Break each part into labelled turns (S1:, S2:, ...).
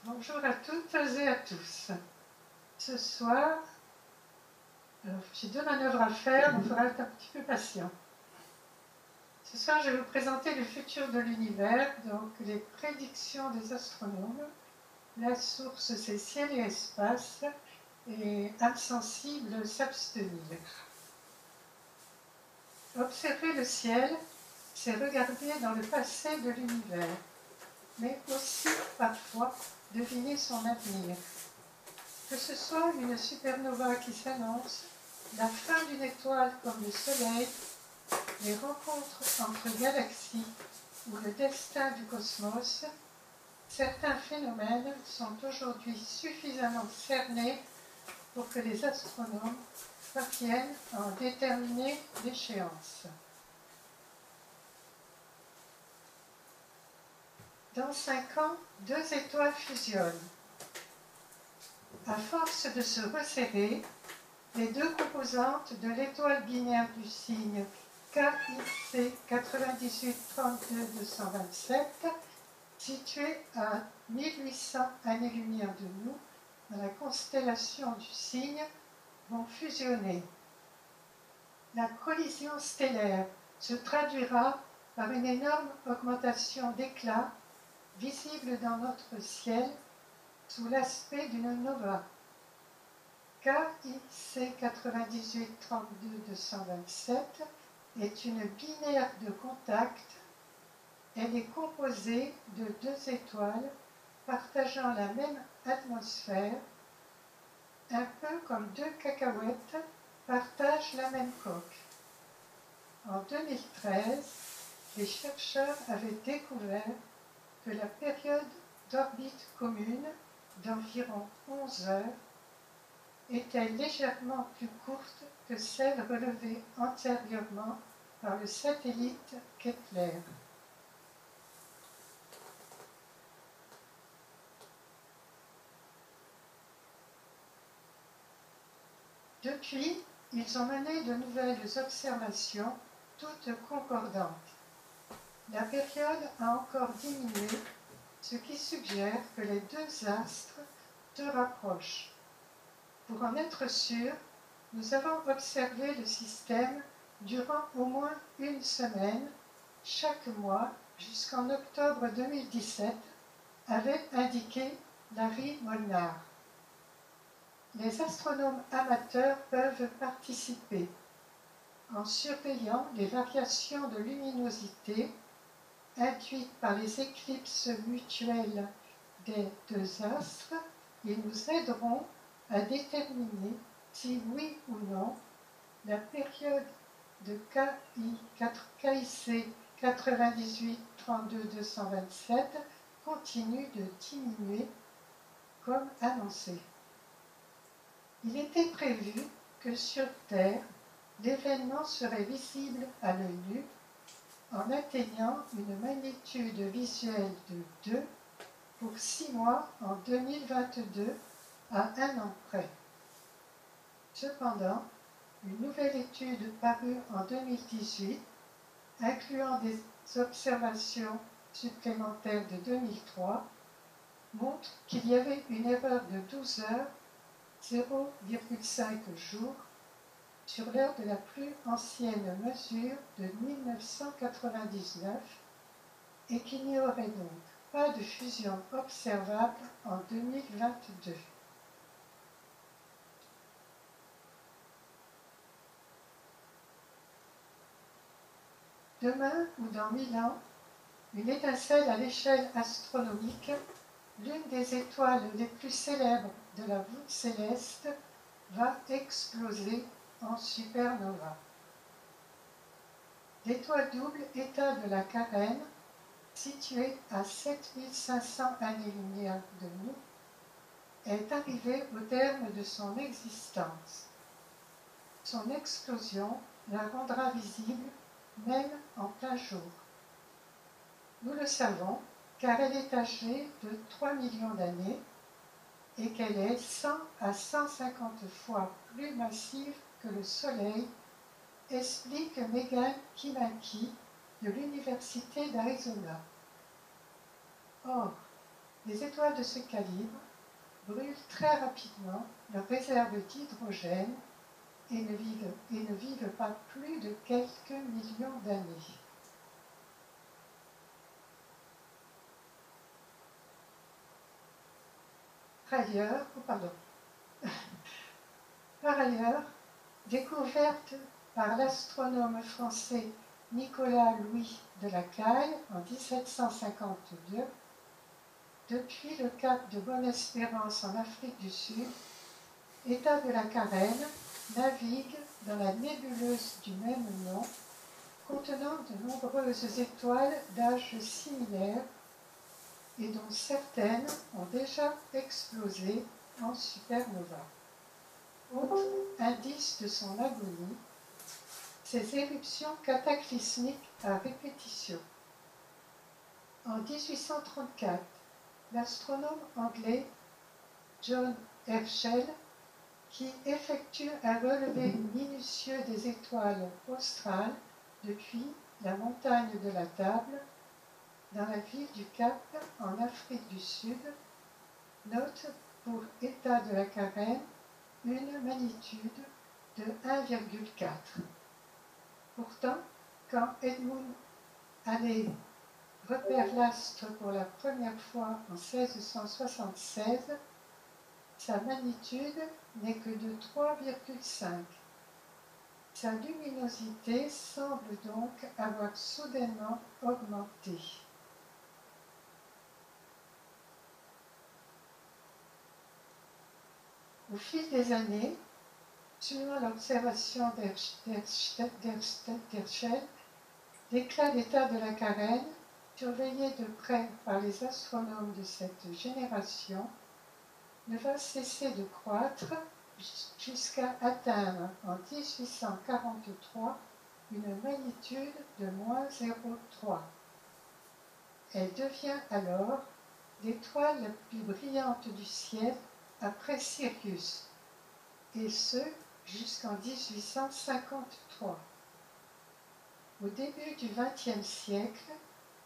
S1: Bonjour à toutes et à tous. Ce soir, j'ai deux manœuvres à faire, on fera être un petit peu patient. Ce soir, je vais vous présenter le futur de l'univers, donc les prédictions des astronomes. La source, c'est Ciel et Espace, et âme sensible s'abstenir. Observer le ciel, c'est regarder dans le passé de l'univers, mais aussi parfois deviner son avenir. Que ce soit une supernova qui s'annonce, la fin d'une étoile comme le Soleil, les rencontres entre galaxies ou le destin du cosmos, certains phénomènes sont aujourd'hui suffisamment cernés pour que les astronomes parviennent à en déterminer l'échéance. Dans 5 ans, 2 étoiles fusionnent. À force de se resserrer, les 2 composantes de l'étoile binaire du signe KIC 9832-227, située à 1800 années-lumière de nous, dans la constellation du Cygne, vont fusionner. La collision stellaire se traduira par une énorme augmentation d'éclat visible dans notre ciel sous l'aspect d'une nova. KIC 9832-227 est une binaire de contact. Elle est composée de 2 étoiles partageant la même atmosphère, un peu comme 2 cacahuètes partagent la même coque. En 2013, les chercheurs avaient découvert que la période d'orbite commune, d'environ 11 heures, était légèrement plus courte que celle relevée antérieurement par le satellite Kepler. Depuis, ils ont mené de nouvelles observations, toutes concordantes. La période a encore diminué, ce qui suggère que les 2 astres se rapprochent. Pour en être sûr, nous avons observé le système durant au moins une semaine, chaque mois, jusqu'en octobre 2017, avait indiqué Larry Molnar. Les astronomes amateurs peuvent participer en surveillant les variations de luminosité induites par les éclipses mutuelles des 2 astres. Ils nous aideront à déterminer si oui ou non la période de KIC 9832-227 continue de diminuer comme annoncé. Il était prévu que sur Terre, l'événement serait visible à l'œil nu en atteignant une magnitude visuelle de 2 pour 6 mois en 2022 à 1 an près. Cependant, une nouvelle étude parue en 2018, incluant des observations supplémentaires de 2003, montre qu'il y avait une erreur de 12 heures, 0,5 jours, sur l'heure de la plus ancienne mesure de 1999 et qu'il n'y aurait donc pas de fusion observable en 2022. Demain ou dans 1000 ans, une étincelle à l'échelle astronomique, l'une des étoiles les plus célèbres de la voûte céleste, va exploser en supernova. L'étoile double état de la Carène, située à 7500 années-lumière de nous, est arrivée au terme de son existence. Son explosion la rendra visible même en plein jour. Nous le savons car elle est âgée de 3 millions d'années et qu'elle est 100 à 150 fois plus massive que le Soleil, explique Megan Kimanki de l'Université d'Arizona. Or, Les étoiles de ce calibre brûlent très rapidement leurs réserves d'hydrogène et ne vivent pas plus de quelques millions d'années. Par ailleurs, découverte par l'astronome français Nicolas-Louis de Lacaille en 1752, depuis le cap de Bonne-Espérance en Afrique du Sud, État de la Carène navigue dans la nébuleuse du même nom, contenant de nombreuses étoiles d'âge similaire et dont certaines ont déjà explosé en supernova. Autre indice de son agonie, ces éruptions cataclysmiques à répétition. En 1834, l'astronome anglais John Herschel, qui effectue un relevé minutieux des étoiles australes depuis la montagne de la Table, dans la ville du Cap, en Afrique du Sud, note pour État de la Carène une magnitude de 1,4. Pourtant, quand Edmund Halley repère l'astre pour la première fois en 1676, sa magnitude n'est que de 3,5. Sa luminosité semble donc avoir soudainement augmenté. Au fil des années, suivant l'observation d'Herschel, l'éclat d'état de la Carène, surveillé de près par les astronomes de cette génération, ne va cesser de croître jusqu'à atteindre en 1843 une magnitude de moins 0,3. Elle devient alors l'étoile la plus brillante du ciel après Sirius, et ce jusqu'en 1853. Au début du XXe siècle,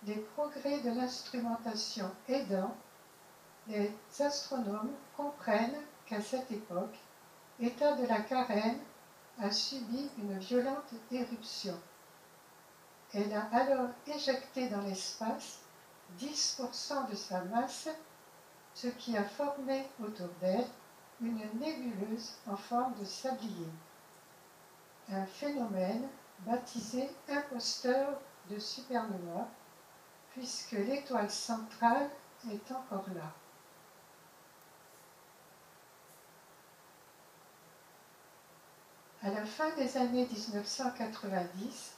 S1: les progrès de l'instrumentation aidant, les astronomes comprennent qu'à cette époque, État de la Carène a subi une violente éruption. Elle a alors éjecté dans l'espace 10% de sa masse, ce qui a formé autour d'elle une nébuleuse en forme de sablier. Un phénomène baptisé imposteur de supernova, puisque l'étoile centrale est encore là. À la fin des années 1990,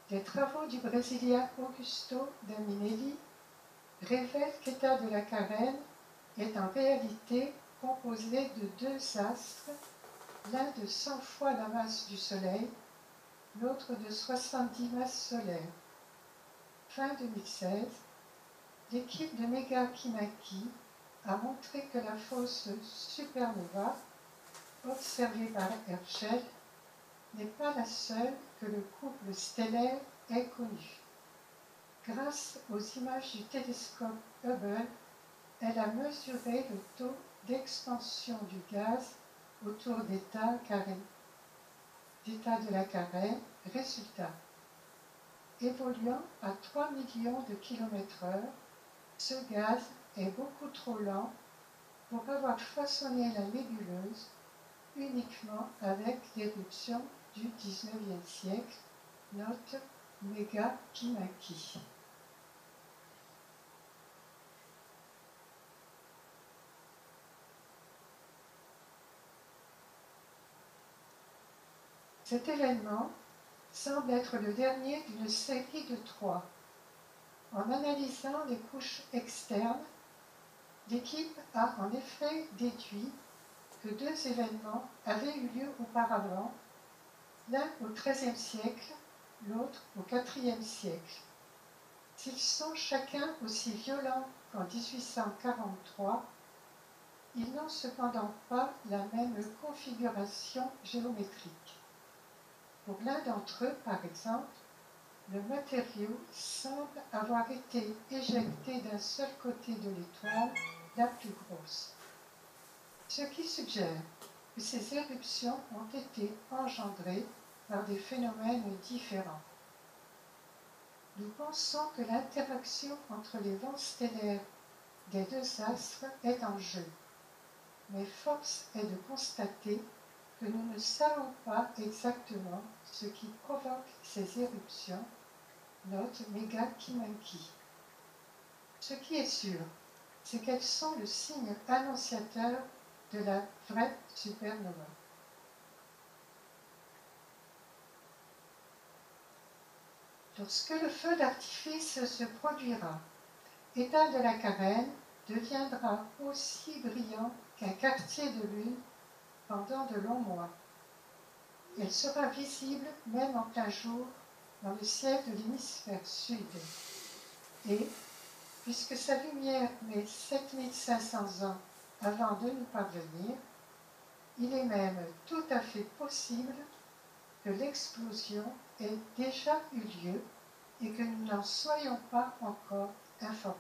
S1: les travaux du Brésilien Augusto Daminelli révèlent qu'État de la Carène est en réalité composé de deux astres, l'un de 100 fois la masse du Soleil, l'autre de 70 masses solaires. Fin 2016, l'équipe de Megha Kinaki a montré que la fausse supernova, observée par Herschel, n'est pas la seule que le couple stellaire ait connue. Grâce aux images du télescope Hubble, elle a mesuré le taux d'expansion du gaz autour d'État de la Carène. Résultat, évoluant à 3 millions de km/h, ce gaz est beaucoup trop lent pour avoir façonné la nébuleuse uniquement avec l'éruption du XIXe siècle, note Megha Kinaki. Cet événement semble être le dernier d'une série de 3. En analysant les couches externes, l'équipe a en effet déduit que 2 événements avaient eu lieu auparavant, l'un au XIIIe siècle, l'autre au IVe siècle. S'ils sont chacun aussi violents qu'en 1843, ils n'ont cependant pas la même configuration géométrique. Pour l'un d'entre eux, par exemple, le matériau semble avoir été éjecté d'un seul côté de l'étoile, la plus grosse, ce qui suggère que ces éruptions ont été engendrées par des phénomènes différents. Nous pensons que l'interaction entre les vents stellaires des deux astres est en jeu, mais force est de constater que nous ne savons pas exactement ce qui provoque ces éruptions, note Megha-Kimenki. Ce qui est sûr, c'est qu'elles sont le signe annonciateur de la vraie supernova. Lorsque le feu d'artifice se produira, l'état de la carène deviendra aussi brillant qu'un quartier de lune pendant de longs mois. Elle sera visible même en plein jour dans le ciel de l'hémisphère sud. Et, puisque sa lumière met 7500 ans avant de nous parvenir, il est même tout à fait possible que l'explosion ait déjà eu lieu et que nous n'en soyons pas encore informés.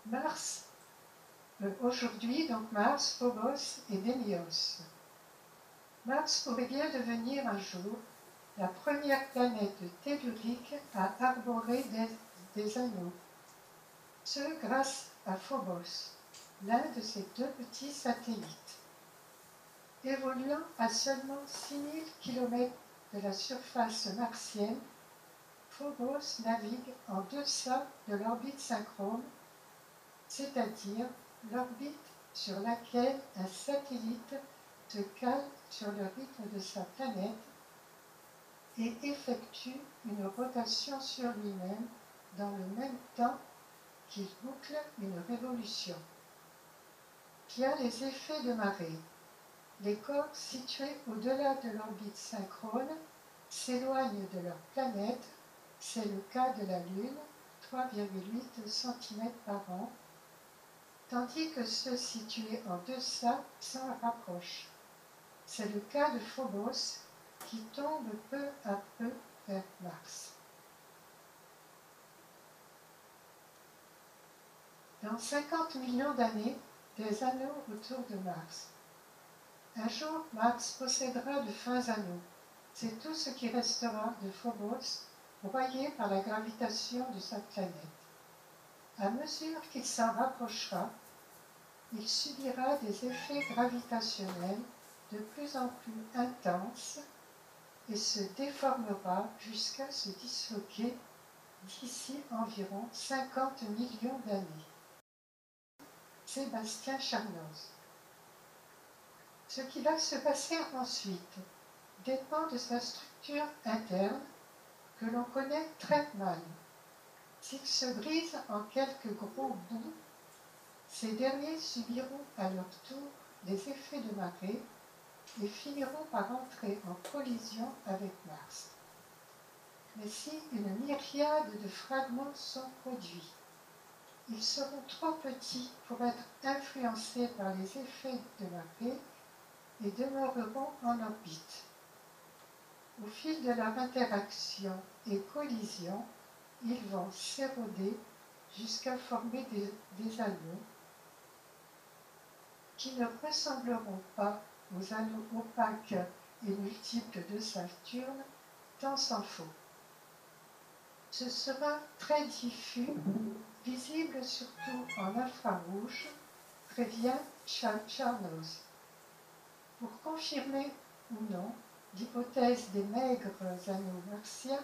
S1: Mars, aujourd'hui donc Mars, Phobos et Démios. Mars pourrait bien devenir un jour la première planète tellurique à arborer des anneaux, ce grâce à Phobos, l'un de ses deux petits satellites. Évoluant à seulement 6000 km de la surface martienne, Phobos navigue en deçà de l'orbite synchrone, c'est-à-dire l'orbite sur laquelle un satellite se cale sur le rythme de sa planète et effectue une rotation sur lui-même dans le même temps qu'il boucle une révolution. Qui a les effets de marée. Les corps situés au-delà de l'orbite synchrone s'éloignent de leur planète, c'est le cas de la Lune, 3,8 cm par an, tandis que ceux situés en deçà s'en rapprochent. C'est le cas de Phobos, qui tombe peu à peu vers Mars. Dans 50 millions d'années, des anneaux autour de Mars. Un jour, Mars possédera de fins anneaux. C'est tout ce qui restera de Phobos, broyé par la gravitation de sa planète. À mesure qu'il s'en rapprochera, il subira des effets gravitationnels de plus en plus intenses et se déformera jusqu'à se disloquer d'ici environ 50 millions d'années. Sébastien Charnoz. Ce qui va se passer ensuite dépend de sa structure interne que l'on connaît très mal. S'il se brise en quelques gros bouts, ces derniers subiront à leur tour les effets de marée et finiront par entrer en collision avec Mars. Mais si une myriade de fragments sont produits, ils seront trop petits pour être influencés par les effets de marée et demeureront en orbite. Au fil de leur interaction et collision, ils vont s'éroder jusqu'à former des anneaux qui ne ressembleront pas aux anneaux opaques et multiples de Saturne, tant s'en faut. Ce sera très diffus, visible surtout en infrarouge, prévient Charnoz. Pour confirmer ou non l'hypothèse des maigres anneaux martiens,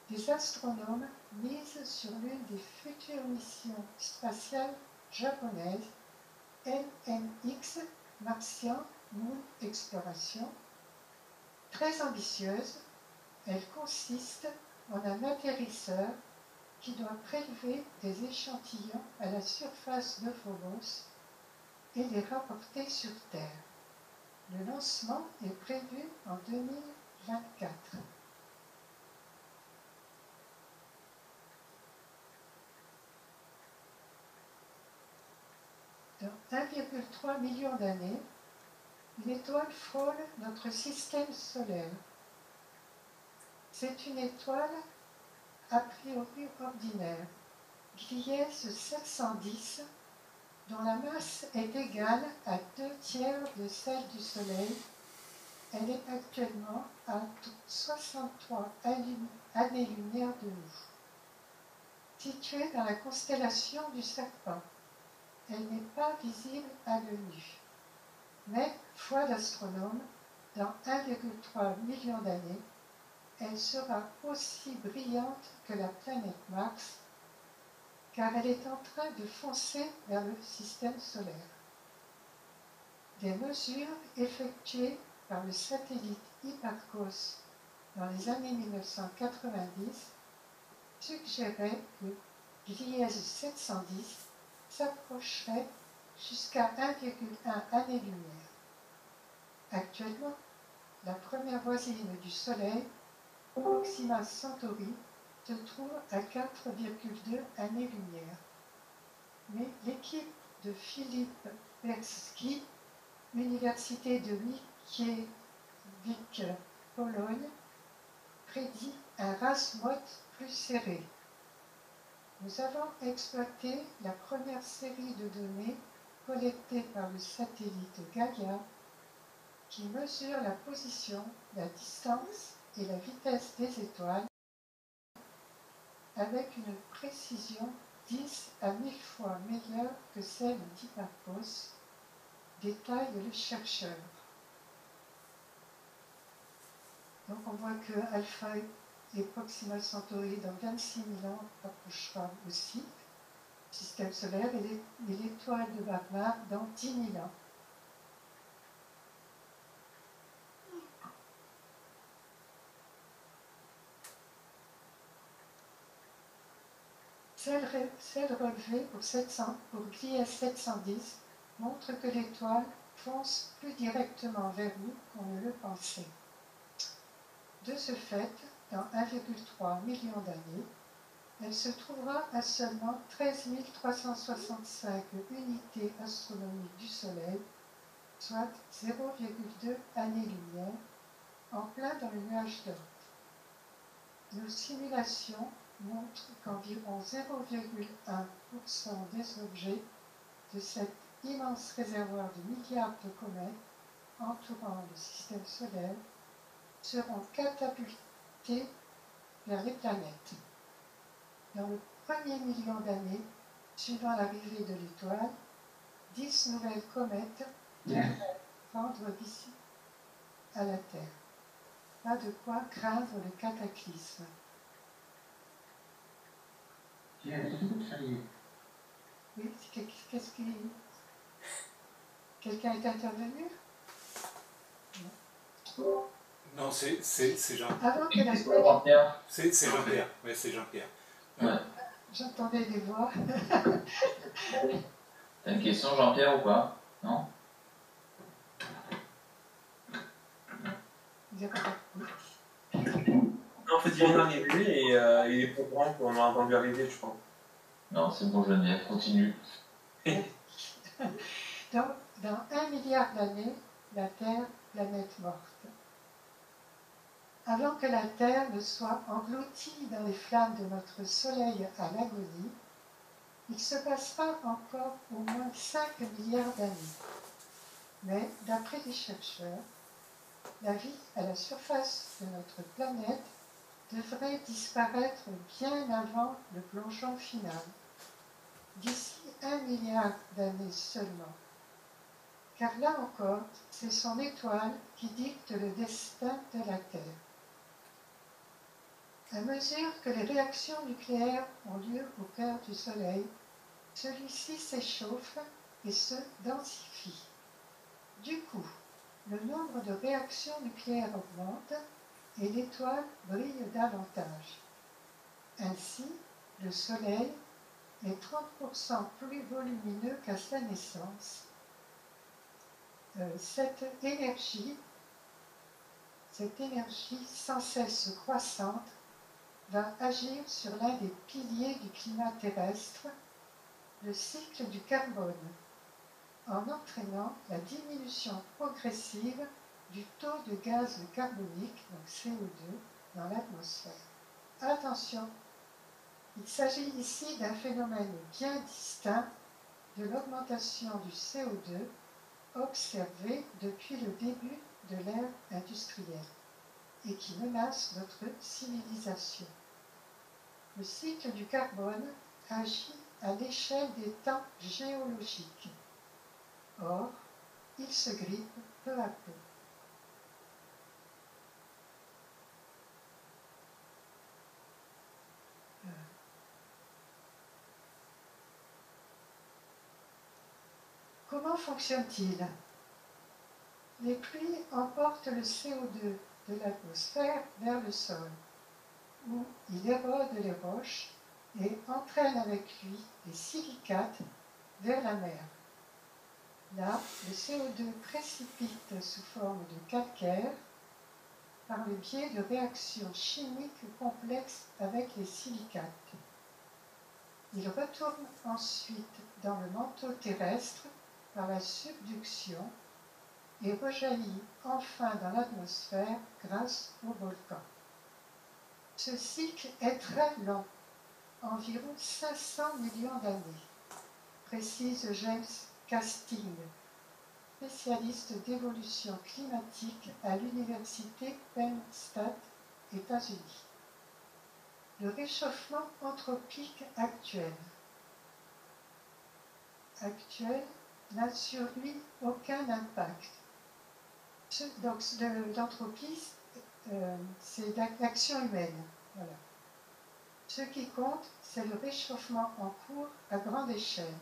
S1: des astronomes misent sur l'une des futures missions spatiales japonaises, NMX, Martian Moon Exploration. Très ambitieuse, elle consiste en un atterrisseur qui doit prélever des échantillons à la surface de Phobos et les rapporter sur Terre. Le lancement est prévu en 2024. 1,3 million d'années, une étoile frôle notre système solaire. C'est une étoile a priori ordinaire, Gliese 710, dont la masse est égale à 2/3 de celle du Soleil. Elle est actuellement à 63 années-lumière de nous. Située dans la constellation du Serpent, elle n'est pas visible à l'œil nu. Mais, foi d'astronome, dans 1,3 million d'années, elle sera aussi brillante que la planète Mars, car elle est en train de foncer vers le système solaire. Des mesures effectuées par le satellite Hipparcos dans les années 1990 suggéraient que Gliese 710 s'approcherait jusqu'à 1,1 année-lumière. Actuellement, la première voisine du Soleil, Proxima Centauri, se trouve à 4,2 années-lumière. Mais l'équipe de Philippe Persky, Université de Mickiewicz, Pologne, prédit un RASMOT plus serré. Nous avons exploité la première série de données collectées par le satellite Gaia qui mesure la position, la distance et la vitesse des étoiles avec une précision 10 à 1000 fois meilleure que celle d'Hipparcos, détaille le chercheur. Donc on voit que Alpha et Proxima Centauri dans 26 000 ans approchera aussi du système solaire et l'étoile de Barnard dans 10 000 ans. Celle relevée pour Gliese 710 montre que l'étoile fonce plus directement vers nous qu'on ne le pensait. De ce fait, dans 1,3 million d'années, elle se trouvera à seulement 13 365 unités astronomiques du Soleil, soit 0,2 années-lumière, en plein dans le nuage d'Oort. Nos simulations montrent qu'environ 0,1% des objets de cet immense réservoir de milliards de comètes entourant le système solaire seront catapultés vers les planètes. Dans le premier million d'années suivant l'arrivée de l'étoile, 10 nouvelles comètes devraient rendre visite à la Terre. Pas de quoi craindre le cataclysme. Oui, qu'est-ce qui... Quelqu'un est intervenu?
S2: Non, c'est Jean.
S1: Avant que la...
S2: C'est Jean-Pierre. Oui, c'est Jean-Pierre.
S3: Ouais.
S1: J'entendais des voix.
S3: T'as une question, Jean-Pierre, ou pas? Non?
S4: Non, en fait, il vient d'arriver et il est pas au courant qu'on a entendu arriver, je crois.
S3: Non, c'est bon, Geneviève, continue.
S1: Dans 1 milliard d'années, la Terre, planète morte. Avant que la Terre ne soit engloutie dans les flammes de notre Soleil à l'agonie, il se passera encore au moins 5 milliards d'années. Mais, d'après les chercheurs, la vie à la surface de notre planète devrait disparaître bien avant le plongeon final, d'ici 1 milliard d'années seulement. Car là encore, c'est son étoile qui dicte le destin de la Terre. À mesure que les réactions nucléaires ont lieu au cœur du Soleil, celui-ci s'échauffe et se densifie. Du coup, le nombre de réactions nucléaires augmente et l'étoile brille davantage. Ainsi, le Soleil est 30% plus volumineux qu'à sa naissance. Cette énergie sans cesse croissante va agir sur l'un des piliers du climat terrestre, le cycle du carbone. en entraînant la diminution progressive du taux de gaz carbonique, donc CO2, dans l'atmosphère. Attention, il s'agit ici d'un phénomène bien distinct de l'augmentation du CO2 observée depuis le début de l'ère industrielle et qui menace notre civilisation. Le cycle du carbone agit à l'échelle des temps géologiques. Or, il se grippe peu à peu. Comment fonctionne-t-il? Les pluies emportent le CO2 de l'atmosphère vers le sol, où il érode les roches et entraîne avec lui les silicates vers la mer. Là, le CO2 précipite sous forme de calcaire par le biais de réactions chimiques complexes avec les silicates. Il retourne ensuite dans le manteau terrestre par la subduction et rejaillit enfin dans l'atmosphère grâce au volcan. Ce cycle est très long, environ 500 millions d'années, précise James Casting, spécialiste d'évolution climatique à l'université Penn State, États-Unis. Le réchauffement anthropique actuel n'a sur lui aucun impact. Donc l'entropie, c'est l'action humaine. Voilà. Ce qui compte, c'est le réchauffement en cours à grande échelle.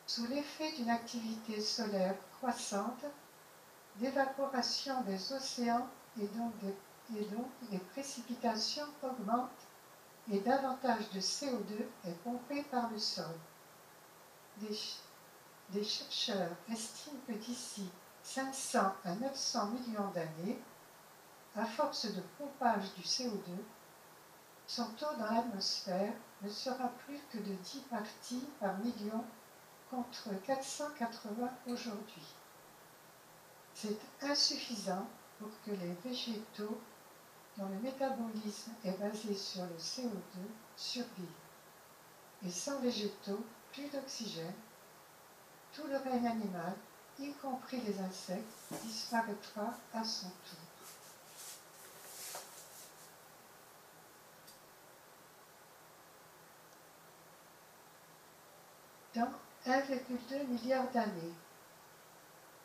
S1: Sous l'effet d'une activité solaire croissante, l'évaporation des océans et donc les précipitations augmentent et davantage de CO2 est pompé par le sol. Des chercheurs estiment que d'ici 500 à 900 millions d'années, à force de pompage du CO2, son taux dans l'atmosphère ne sera plus que de 10 parties par million contre 480 aujourd'hui. C'est insuffisant pour que les végétaux, dont le métabolisme est basé sur le CO2, survivent. Et sans végétaux, plus d'oxygène, tout le règne animal, y compris les insectes, disparaîtra à son tour. Dans 1,2 milliard d'années,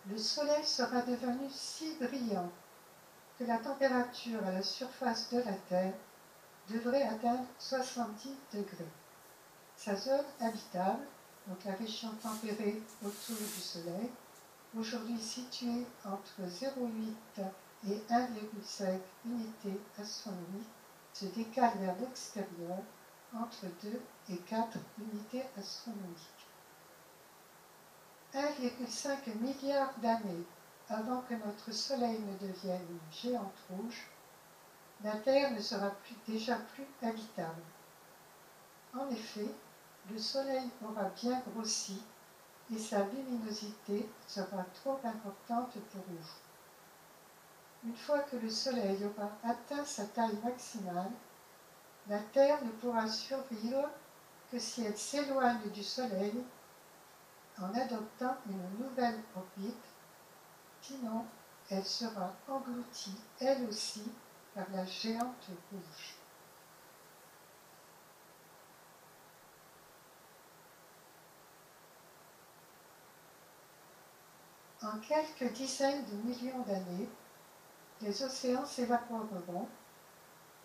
S1: le Soleil sera devenu si brillant que la température à la surface de la Terre devrait atteindre 70 degrés. Sa zone habitable, donc la région tempérée autour du Soleil, aujourd'hui située entre 0,8 et 1,5 unités astronomiques, se décale vers l'extérieur entre 2 et 4 unités astronomiques. 1,5 milliard d'années avant que notre Soleil ne devienne une géante rouge, la Terre ne sera déjà plus habitable. En effet, le Soleil aura bien grossi et sa luminosité sera trop importante pour nous. Une fois que le Soleil aura atteint sa taille maximale, la Terre ne pourra survivre que si elle s'éloigne du Soleil en adoptant une nouvelle orbite, sinon elle sera engloutie, elle aussi, par la géante rouge. En quelques dizaines de millions d'années, les océans s'évaporeront,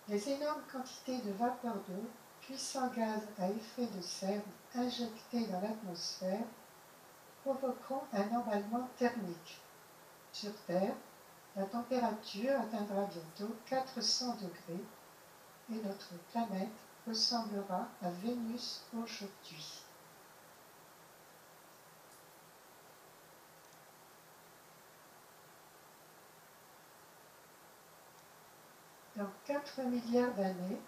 S1: les énormes quantités de vapeur d'eau, puissants gaz à effet de serre injectés dans l'atmosphère, provoqueront un emballement thermique. Sur Terre, la température atteindra bientôt 400 degrés et notre planète ressemblera à Vénus aujourd'hui. Dans 4 milliards d'années,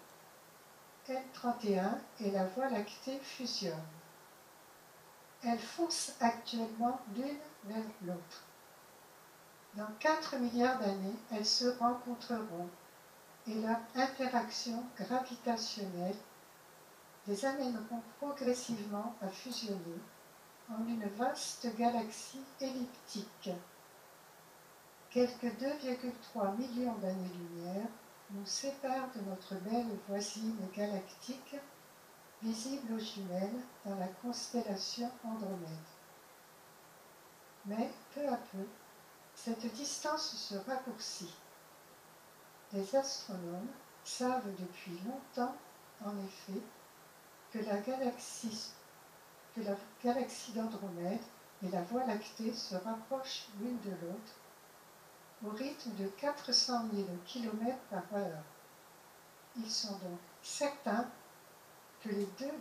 S1: L31 et la Voie lactée fusionnent. elles foncent actuellement l'une vers l'autre. Dans 4 milliards d'années, elles se rencontreront et leur interaction gravitationnelle les amèneront progressivement à fusionner en une vaste galaxie elliptique. Quelques 2,3 millions d'années-lumière nous séparent de notre belle voisine galactique, visible aux jumelles dans la constellation Andromède. Mais, peu à peu, cette distance se raccourcit. Les astronomes savent depuis longtemps, en effet, que la galaxie d'Andromède et la Voie lactée se rapprochent l'une de l'autre au rythme de 400 000 km/h. Ils sont donc certains que les deux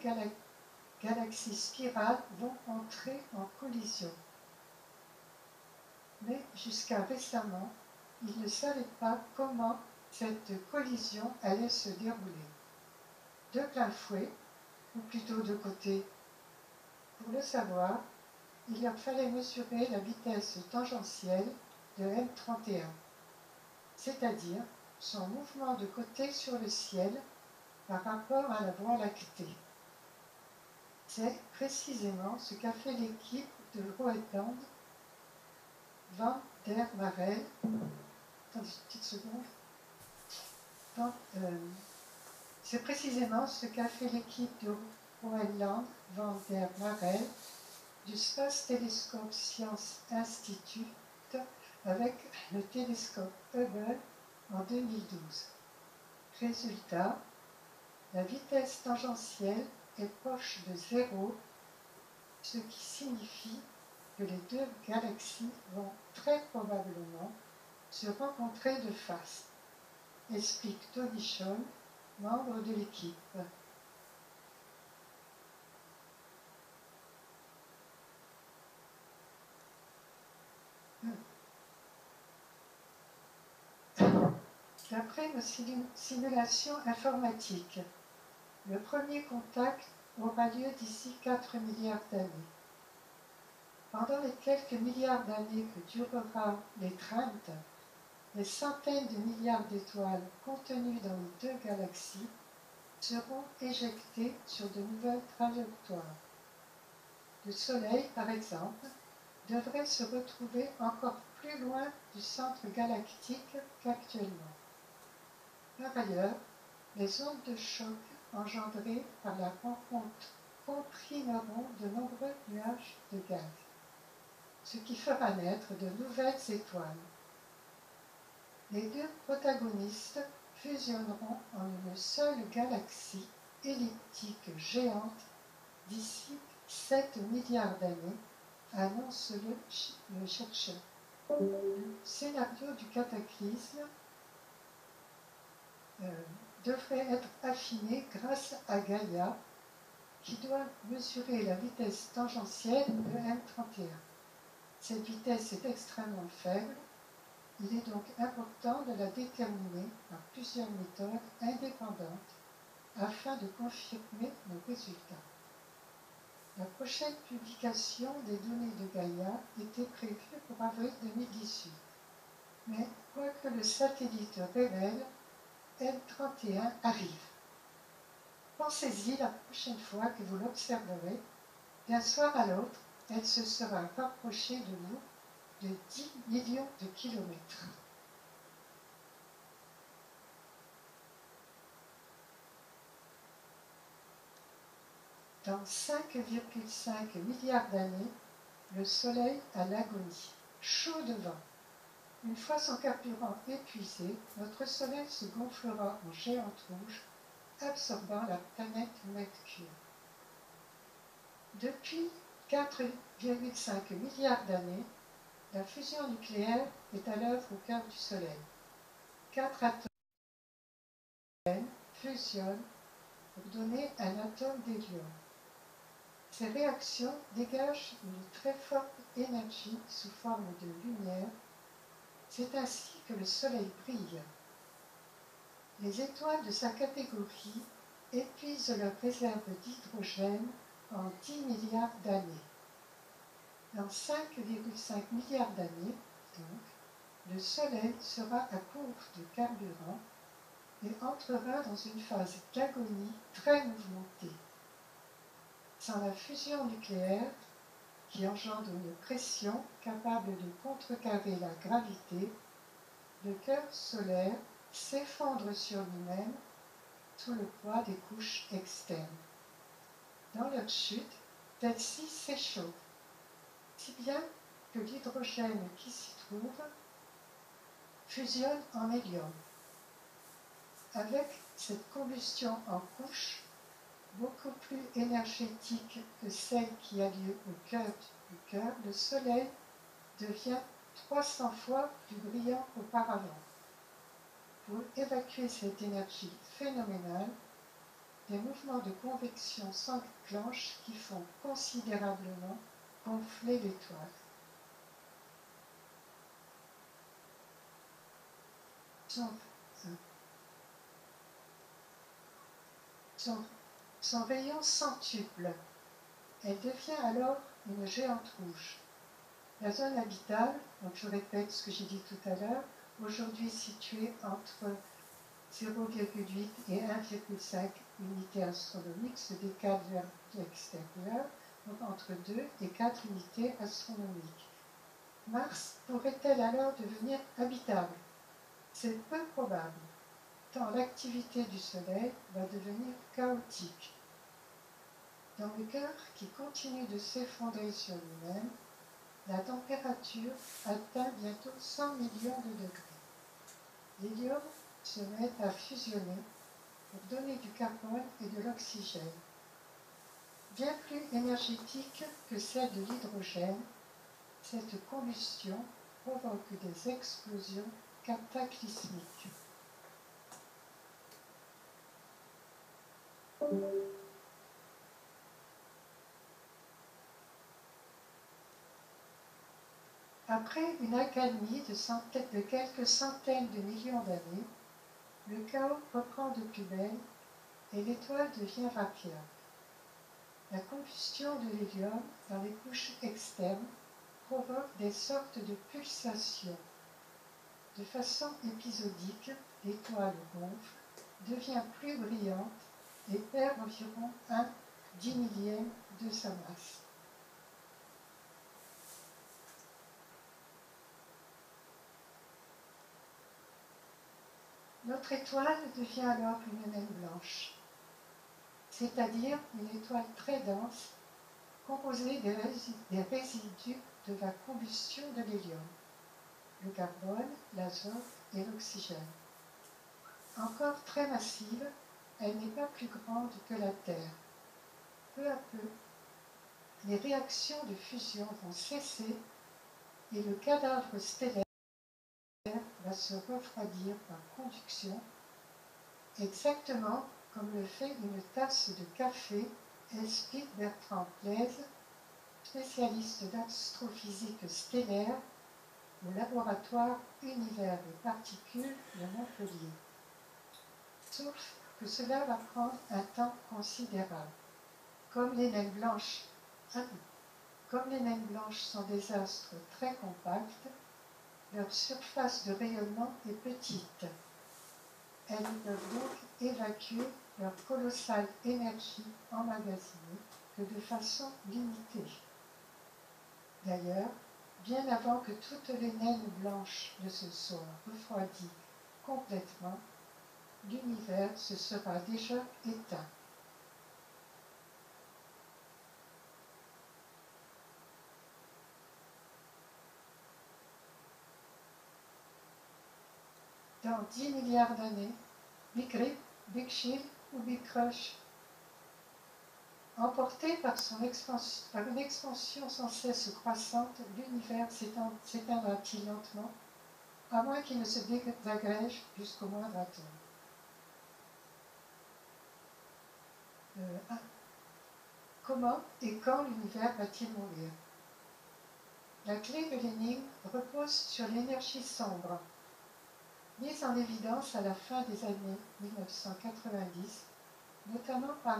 S1: galaxies spirales vont entrer en collision. Mais jusqu'à récemment, ils ne savaient pas comment cette collision allait se dérouler. De plein fouet, ou plutôt de côté. Pour le savoir, il leur fallait mesurer la vitesse tangentielle de M31, c'est-à-dire son mouvement de côté sur le ciel par rapport à la Voie lactée. C'est précisément ce qu'a fait l'équipe de Roetland van der Marel. Attendez une petite seconde. C'est précisément ce qu'a fait l'équipe de Roetland van der Marel du Space Telescope Science Institute avec le télescope Hubble en 2012. Résultat, la vitesse tangentielle est proche de 0, ce qui signifie que les deux galaxies vont très probablement se rencontrer de face, explique Tony Shaw, membre de l'équipe. D'après nos simulations informatiques, le premier contact aura lieu d'ici 4 milliards d'années. Pendant les quelques milliards d'années que durera l'étreinte, les centaines de milliards d'étoiles contenues dans les deux galaxies seront éjectées sur de nouvelles trajectoires. Le Soleil, par exemple, devrait se retrouver encore plus loin du centre galactique qu'actuellement. Par ailleurs, les ondes de choc engendrées par la rencontre comprimeront de nombreux nuages de gaz, ce qui fera naître de nouvelles étoiles. Les deux protagonistes fusionneront en une seule galaxie elliptique géante d'ici 7 milliards d'années, annonce le chercheur. Le scénario du cataclysme devrait être affiné grâce à Gaïa, qui doit mesurer la vitesse tangentielle de M31. Cette vitesse est extrêmement faible. Il est donc important de la déterminer par plusieurs méthodes indépendantes afin de confirmer nos résultats. La prochaine publication des données de Gaïa était prévue pour avril 2018. Mais quoi que le satellite révèle, M31 arrive. Pensez-y la prochaine fois que vous l'observerez. D'un soir à l'autre, elle se sera rapprochée de vous de 10 millions de kilomètres. Dans 5,5 milliards d'années, le Soleil a l'agonie, chaud devant. Une fois son carburant épuisé, notre Soleil se gonflera en géante rouge, absorbant la planète Mercure. Depuis 4,5 milliards d'années, la fusion nucléaire est à l'œuvre au cœur du Soleil. 4 atomes fusionnent pour donner un atome d'hélium. Ces réactions dégagent une très forte énergie sous forme de lumière. C'est ainsi que le Soleil brille. Les étoiles de sa catégorie épuisent leurs réserves d'hydrogène en 10 milliards d'années. Dans 5,5 milliards d'années, donc, le Soleil sera à court de carburant et entrera dans une phase d'agonie très mouvementée. Sans la fusion nucléaire, qui engendre une pression capable de contrecarrer la gravité, le cœur solaire s'effondre sur lui-même sous le poids des couches externes. Dans leur chute, celle-ci s'échauffe, si bien que l'hydrogène qui s'y trouve fusionne en hélium. Avec cette combustion en couche, beaucoup plus énergétique que celle qui a lieu au cœur du cœur, le Soleil devient 300 fois plus brillant qu'auparavant. Pour évacuer cette énergie phénoménale, des mouvements de convection s'enclenchent qui font considérablement gonfler l'étoile. Son rayon centuple. Elle devient alors une géante rouge. La zone habitable, donc je répète ce que j'ai dit tout à l'heure, aujourd'hui située entre 0,8 et 1,5 unités astronomiques, se décale vers l'extérieur, donc entre 2 et 4 unités astronomiques. Mars pourrait-elle alors devenir habitable? C'est peu probable, tant l'activité du Soleil va devenir chaotique. Dans le cœur qui continue de s'effondrer sur lui-même, la température atteint bientôt 100 millions de degrés. L'hélium se met à fusionner pour donner du carbone et de l'oxygène. Bien plus énergétique que celle de l'hydrogène, cette combustion provoque des explosions cataclysmiques. Après une accalmie de quelques centaines de millions d'années, le chaos reprend de plus belle et l'étoile devient vacuole. La combustion de l'hélium dans les couches externes provoque des sortes de pulsations. De façon épisodique, l'étoile gonfle, devient plus brillante et perd environ 1/10 de sa masse. Notre étoile devient alors une naine blanche, c'est-à-dire une étoile très dense composée des résidus de la combustion de l'hélium, le carbone, l'azote et l'oxygène. Encore très massive, elle n'est pas plus grande que la Terre. Peu à peu, les réactions de fusion vont cesser et le cadavre stellaire va se refroidir par conduction, exactement comme le fait une tasse de café, explique Bertrand Plaise, spécialiste d'astrophysique stellaire au laboratoire Univers et Particules de Montpellier. Sauf que cela va prendre un temps considérable. Comme les naines blanches sont des astres très compacts, leur surface de rayonnement est petite. Elles ne peuvent donc évacuer leur colossale énergie emmagasinée que de façon limitée. D'ailleurs, bien avant que toutes les naines blanches ne se soient refroidies complètement, l'univers se sera déjà éteint. Dans 10 milliards d'années, Big Rip, Big Chill ou Big Crush, emporté par une expansion sans cesse croissante, l'univers s'éteindra-t-il lentement, à moins qu'il ne se désagrège jusqu'au moindre atome. Comment et quand l'univers va-t-il mourir? La clé de l'énigme repose sur l'énergie sombre. Mise en évidence à la fin des années 1990, notamment par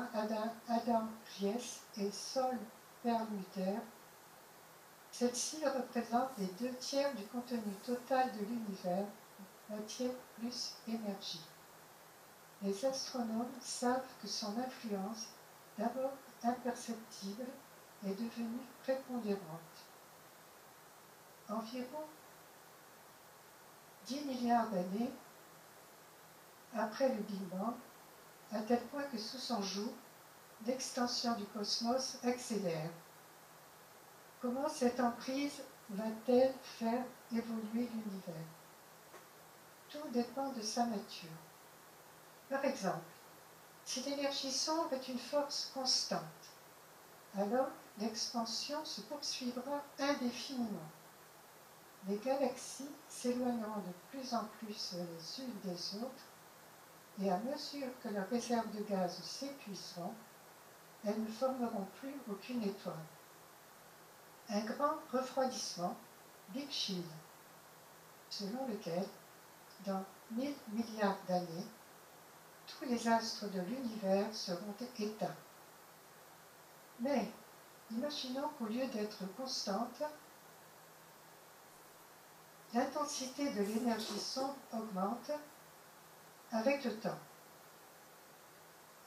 S1: Adam Ries et Saul Perlmutter, Celle-ci représente les 2/3 du contenu total de l'univers, matière plus énergie. Les astronomes savent que son influence, d'abord imperceptible, est devenue prépondérante. Environ 10 milliards d'années après le Big Bang, à tel point que sous son joug, l'extension du cosmos accélère. Comment cette emprise va-t-elle faire évoluer l'univers? Tout dépend de sa nature. Par exemple, si l'énergie sombre est une force constante, alors l'expansion se poursuivra indéfiniment. Les galaxies s'éloigneront de plus en plus les unes des autres, et à mesure que leurs réserves de gaz s'épuiseront, elles ne formeront plus aucune étoile. Un grand refroidissement, Big Chill, selon lequel, dans 1000 milliards d'années, tous les astres de l'univers seront éteints. Mais imaginons qu'au lieu d'être constante, l'intensité de l'énergie sombre augmente avec le temps.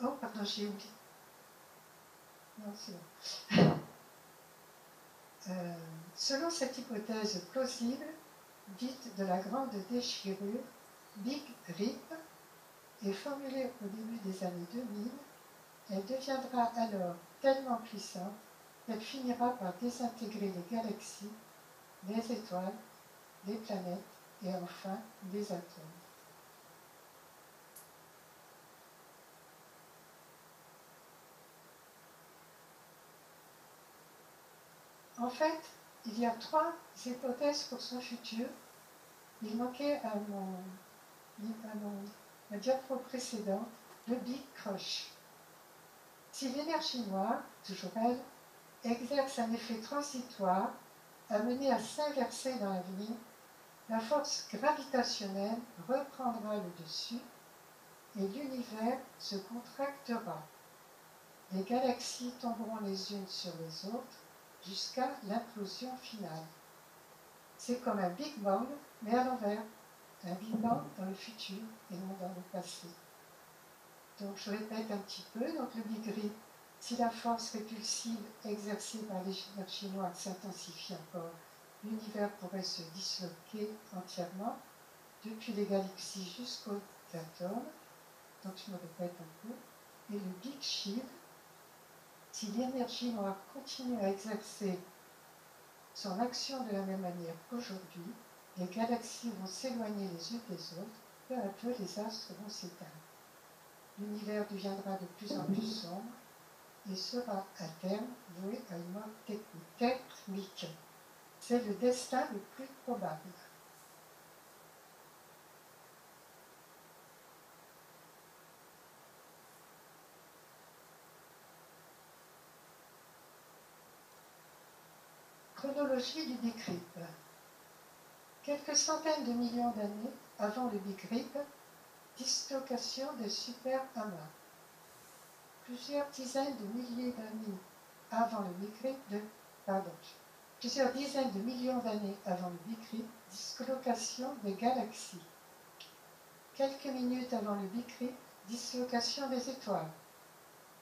S1: Oh, pardon, j'ai oublié. Non, c'est bon. Selon cette hypothèse plausible, dite de la grande déchirure, Big Rip, et formulée au début des années 2000, elle deviendra alors tellement puissante qu'elle finira par désintégrer les galaxies, les étoiles, les planètes et enfin les atomes. En fait, il y a 3 hypothèses pour son futur. Il manquait à ma diapo précédente le Big Crush. Si l'énergie noire, toujours elle, exerce un effet transitoire amené à s'inverser dans l'avenir, la force gravitationnelle reprendra le dessus et l'univers se contractera. Les galaxies tomberont les unes sur les autres jusqu'à l'implosion finale. C'est comme un Big Bang, mais à l'envers. Un Big Bang dans le futur et non dans le passé. Donc je répète un petit peu. Donc le Big Rip, si la force répulsive exercée par l'énergie noire s'intensifie encore, l'univers pourrait se disloquer entièrement, depuis les galaxies jusqu'aux atomes. Donc je me répète un peu. Et le Big Chill, si l'énergie noire continue à exercer son action de la même manière qu'aujourd'hui, les galaxies vont s'éloigner les unes des autres, peu à peu les astres vont s'éteindre. L'univers deviendra de plus en plus sombre et sera à terme voué à une mort thermique. C'est le destin le plus probable. Chronologie du Big Rip. Quelques centaines de millions d'années avant le Big Rip, dislocation des super-amas. Plusieurs dizaines de milliers d'années avant le Big Rip, plusieurs dizaines de millions d'années avant le Big Rip, dislocation des galaxies. Quelques minutes avant le Big Rip, dislocation des étoiles.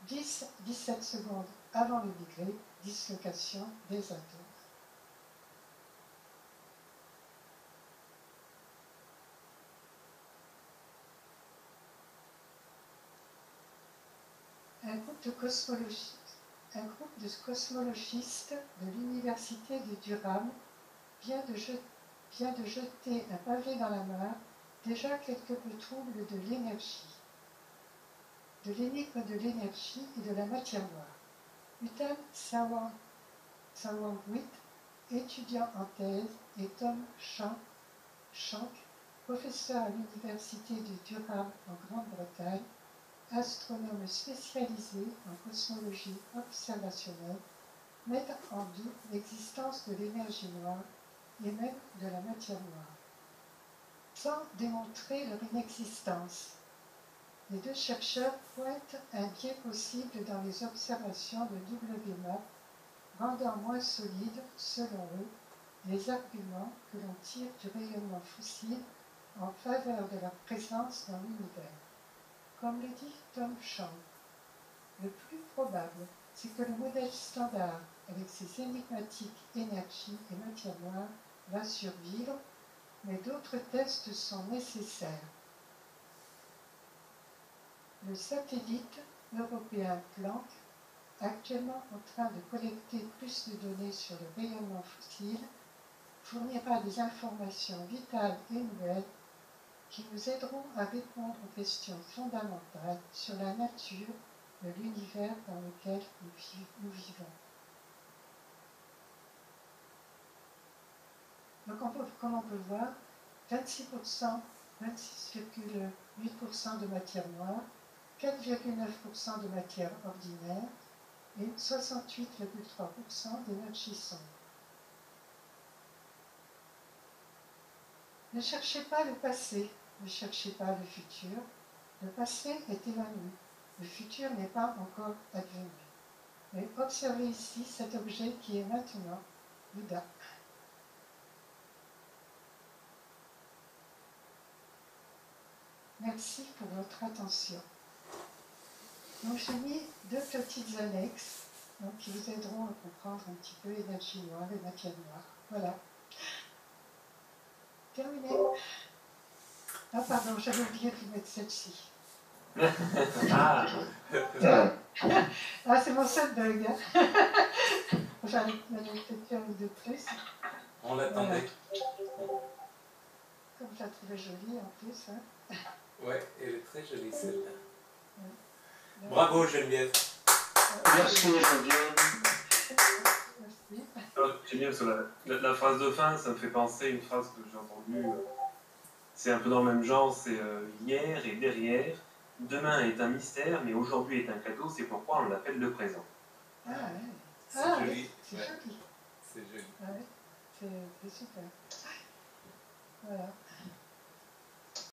S1: 10-17 secondes avant le Big Rip, dislocation des atomes. Un groupe de cosmologistes de l'université de Durham vient de jeter un pavé dans la mare, déjà quelque peu trouble de l'énergie, de l'énigme de l'énergie et de la matière noire. Utham Sawangwit, étudiant en thèse, et Tom Shank, professeur à l'université de Durham en Grande-Bretagne, astronome spécialisé en cosmologie observationnelle, mettent en doute l'existence de l'énergie noire et même de la matière noire. Sans démontrer leur inexistence, les 2 chercheurs pointent un biais possible dans les observations de WMAP rendant moins solides, selon eux, les arguments que l'on tire du rayonnement fossile en faveur de leur présence dans l'univers. Comme le dit Tom Champ, le plus probable, c'est que le modèle standard, avec ses énigmatiques énergies et matière noire, va survivre, mais d'autres tests sont nécessaires. Le satellite européen Planck, actuellement en train de collecter plus de données sur le rayonnement fossile, fournira des informations vitales et nouvelles qui nous aideront à répondre aux questions fondamentales sur la nature de l'univers dans lequel nous vivons. Donc, comme on peut voir, 26%, 26,8% de matière noire, 4,9% de matière ordinaire et 68,3% d'énergie sombre. Ne cherchez pas le passé, ne cherchez pas le futur. Le passé est évanoui, le futur n'est pas encore advenu. Mais observez ici cet objet qui est maintenant Bouddha. Merci pour votre attention. Donc j'ai mis 2 petites annexes donc, qui vous aideront à comprendre un petit peu énergie noire et matière noire. Voilà. Terminé. Ah pardon, j'avais oublié de vous mettre celle-ci.
S4: Ah,
S1: Ah, c'est mon seul bug. Hein. J'en ai peut-être fait un ou deux plus.
S2: On l'attendait.
S1: Voilà. Comme je la trouvais jolie en plus. Hein.
S2: Ouais, elle est très jolie celle-là.
S1: Ouais.
S2: Bravo Geneviève.
S3: Merci, Geneviève.
S1: Merci.
S4: j'aime bien parce que la phrase de fin, ça me fait penser à une phrase que j'ai entendue. C'est un peu dans le même genre, c'est hier et derrière. Demain est un mystère, mais aujourd'hui est un cadeau, c'est pourquoi on l'appelle le présent.
S1: Ah, ouais.
S2: C'est
S1: Ah,
S2: joli.
S1: oui, c'est
S2: Ouais,
S1: joli.
S2: c'est joli.
S1: Ah, ouais. C'est super. Voilà.